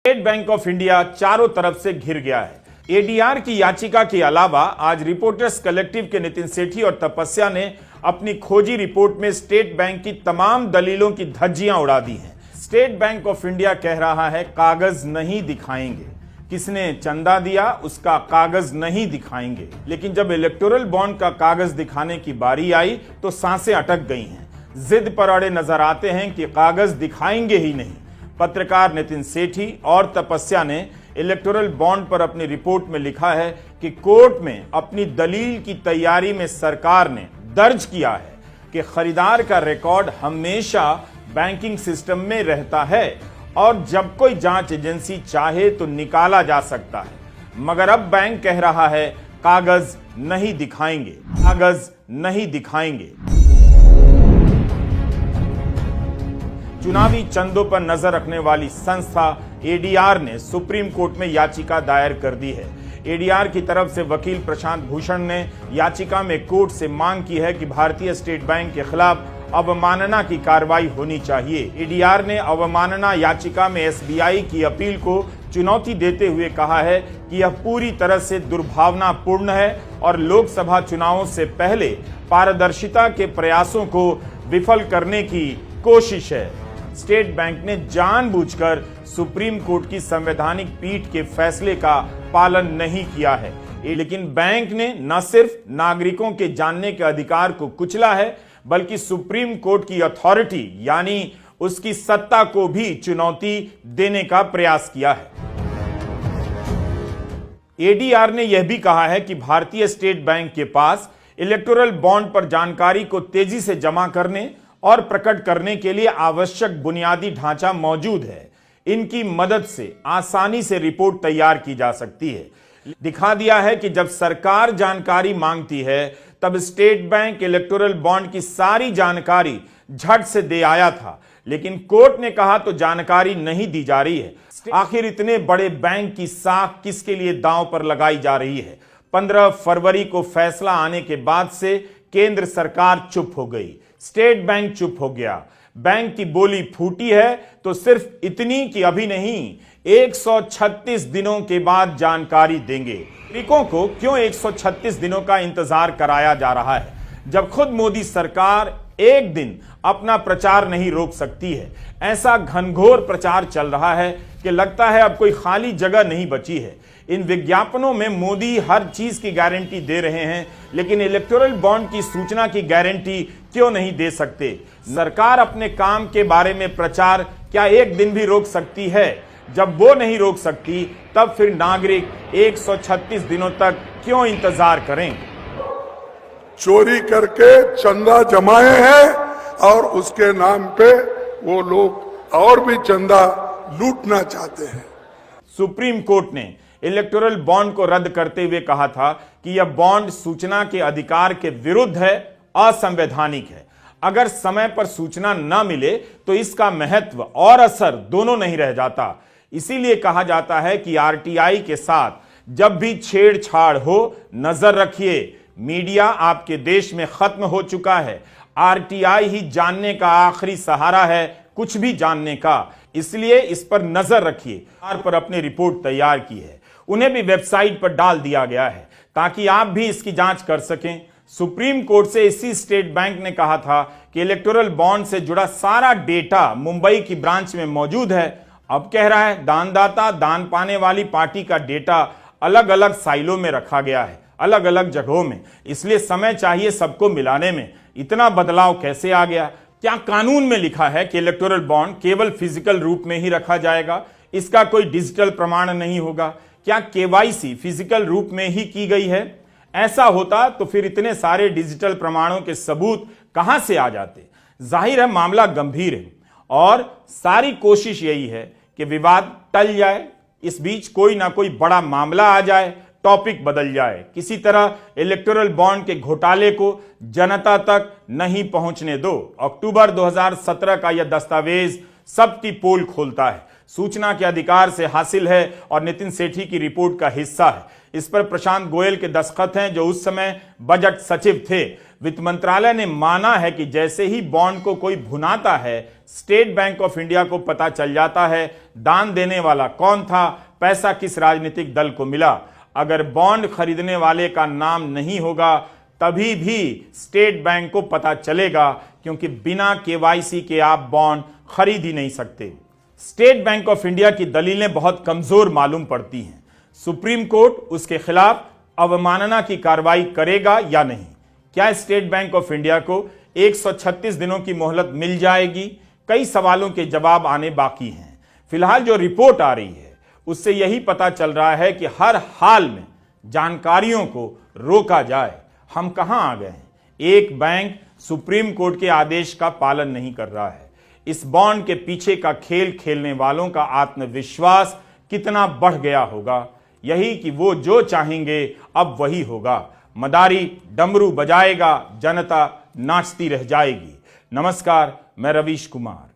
State bank of India चारों तरफ से घिर गया है। एडीआर की याचिका के अलावा आज रिपोर्टर्स कलेक्टिव के नितिन सेठी और तपस्या ने अपनी खोजी रिपोर्ट में स्टेट बैंक की तमाम दलीलों की धज्जियां उड़ा दी हैं। स्टेट बैंक ऑफ इंडिया कह रहा है कागज नहीं दिखाएंगे, किसने चंदा दिया उसका कागज नहीं दिखाएंगे। लेकिन जब इलेक्टोरल बॉन्ड का कागज दिखाने की बारी आई तो सांसें अटक गई हैं। जिद पर अड़े नजर आते हैं कि कागज दिखाएंगे ही नहीं। पत्रकार नितिन सेठी और तपस्या ने इलेक्टोरल बॉन्ड पर अपनी रिपोर्ट में लिखा है कि कोर्ट में अपनी दलील की तैयारी में सरकार ने दर्ज किया है कि खरीदार का रिकॉर्ड हमेशा बैंकिंग सिस्टम में रहता है और जब कोई जांच एजेंसी चाहे तो निकाला जा सकता है। मगर अब बैंक कह रहा है कागज नहीं दिखाएंगे, कागज नहीं दिखाएंगे। चुनावी चंदों पर नजर रखने वाली संस्था एडीआर ने सुप्रीम कोर्ट में याचिका दायर कर दी है। एडीआर की तरफ से वकील प्रशांत भूषण ने याचिका में कोर्ट से मांग की है कि भारतीय स्टेट बैंक के खिलाफ अवमानना की कार्रवाई होनी चाहिए। एडीआर ने अवमानना याचिका में एसबीआई की अपील को चुनौती देते हुए कहा है कि यह पूरी तरह से दुर्भावनापूर्ण है और लोकसभा चुनावों से पहले पारदर्शिता के प्रयासों को विफल करने की कोशिश है। स्टेट बैंक ने जानबूझकर सुप्रीम कोर्ट की संवैधानिक पीठ के फैसले का पालन नहीं किया है। लेकिन बैंक ने न सिर्फ नागरिकों के जानने के अधिकार को कुचला है बल्कि सुप्रीम कोर्ट की अथॉरिटी यानी उसकी सत्ता को भी चुनौती देने का प्रयास किया है। एडीआर ने यह भी कहा है कि भारतीय स्टेट बैंक के पास इलेक्टोरल बॉन्ड पर जानकारी को तेजी से जमा करने और प्रकट करने के लिए आवश्यक बुनियादी ढांचा मौजूद है। इनकी मदद से आसानी से रिपोर्ट तैयार की जा सकती है। दिखा दिया है कि जब सरकार जानकारी मांगती है तब स्टेट बैंक इलेक्टोरल बॉन्ड की सारी जानकारी झट से दे आया था, लेकिन कोर्ट ने कहा तो जानकारी नहीं दी जा रही है। आखिर इतने बड़े बैंक की साख किसके लिए दांव पर लगाई जा रही है? 15 फरवरी को फैसला आने के बाद से केंद्र सरकार चुप हो गई, स्टेट बैंक चुप हो गया। बैंक की बोली फूटी है तो सिर्फ इतनी कि अभी नहीं 136 दिनों के बाद जानकारी देंगे। नागरिकों को क्यों 136 दिनों का इंतजार कराया जा रहा है जब खुद मोदी सरकार एक दिन अपना प्रचार नहीं रोक सकती है? ऐसा घनघोर प्रचार चल रहा है कि लगता है अब कोई खाली जगह नहीं बची है। इन विज्ञापनों में मोदी हर चीज की गारंटी दे रहे हैं, लेकिन इलेक्टोरल बॉन्ड की सूचना की गारंटी क्यों नहीं दे सकते? सरकार अपने काम के बारे में प्रचार क्या एक दिन भी रोक सकती है? जब वो नहीं रोक सकती तब फिर नागरिक 136 दिनों तक क्यों इंतजार करें? चोरी करके चंदा जमाए हैं और उसके नाम पे वो लोग और भी चंदा लूटना चाहते हैं। सुप्रीम कोर्ट ने इलेक्टोरल बॉन्ड को रद्द करते हुए कहा था कि यह बॉन्ड सूचना के अधिकार के विरुद्ध है, असंवैधानिक है। अगर समय पर सूचना न मिले तो इसका महत्व और असर दोनों नहीं रह जाता। इसीलिए कहा जाता है कि आरटीआई के साथ जब भी छेड़छाड़ हो नजर रखिए। मीडिया आपके देश में खत्म हो चुका है। आरटीआई ही जानने का आखिरी सहारा है, कुछ भी जानने का। इसलिए इस पर नजर रखिए। पर अपनी रिपोर्ट तैयार की है, उन्हें भी वेबसाइट पर डाल दिया गया है ताकि आप भी इसकी जांच कर सकें। सुप्रीम कोर्ट से इसी स्टेट बैंक ने कहा था कि इलेक्टोरल बॉन्ड से जुड़ा सारा डेटा मुंबई की ब्रांच में मौजूद है। अब कह रहा है दानदाता दान पाने वाली पार्टी का डेटा अलग अलग साइलों में रखा गया है, अलग अलग जगहों में, इसलिए समय चाहिए सबको मिलाने में। इतना बदलाव कैसे आ गया? क्या कानून में लिखा है कि इलेक्टोरल बॉन्ड केवल फिजिकल रूप में ही रखा जाएगा, इसका कोई डिजिटल प्रमाण नहीं होगा? क्या केवाईसी फिजिकल रूप में ही की गई है? ऐसा होता तो फिर इतने सारे डिजिटल प्रमाणों के सबूत कहां से आ जाते? जाहिर है मामला गंभीर है और सारी कोशिश यही है कि विवाद टल जाए, इस बीच कोई ना कोई बड़ा मामला आ जाए, टॉपिक बदल जाए, किसी तरह इलेक्टोरल बॉन्ड के घोटाले को जनता तक नहीं पहुंचने दो। अक्टूबर 2017 का यह दस्तावेज सबकी पोल खोलता है, सूचना के अधिकार से हासिल है और नितिन सेठी की रिपोर्ट का हिस्सा है। इस पर प्रशांत गोयल के दस्तखत हैं जो उस समय बजट सचिव थे। वित्त मंत्रालय ने माना है कि जैसे ही बॉन्ड को कोई भुनाता है स्टेट बैंक ऑफ इंडिया को पता चल जाता है दान देने वाला कौन था, पैसा किस राजनीतिक दल को मिला। अगर बॉन्ड खरीदने वाले का नाम नहीं होगा तभी भी स्टेट बैंक को पता चलेगा, क्योंकि बिना केवाईसी के आप बॉन्ड खरीद ही नहीं सकते। स्टेट बैंक ऑफ इंडिया की दलीलें बहुत कमजोर मालूम पड़ती हैं। सुप्रीम कोर्ट उसके खिलाफ अवमानना की कार्रवाई करेगा या नहीं? क्या स्टेट बैंक ऑफ इंडिया को 136 दिनों की मोहलत मिल जाएगी? कई सवालों के जवाब आने बाकी हैं। फिलहाल जो रिपोर्ट आ रही है उससे यही पता चल रहा है कि हर हाल में जानकारियों को रोका जाए। हम कहां आ गए हैं? एक बैंक सुप्रीम कोर्ट के आदेश का पालन नहीं कर रहा है। इस बॉन्ड के पीछे का खेल खेलने वालों का आत्मविश्वास कितना बढ़ गया होगा। यही कि वो जो चाहेंगे अब वही होगा। मदारी डमरू बजाएगा, जनता नाचती रह जाएगी। नमस्कार, मैं रवीश कुमार।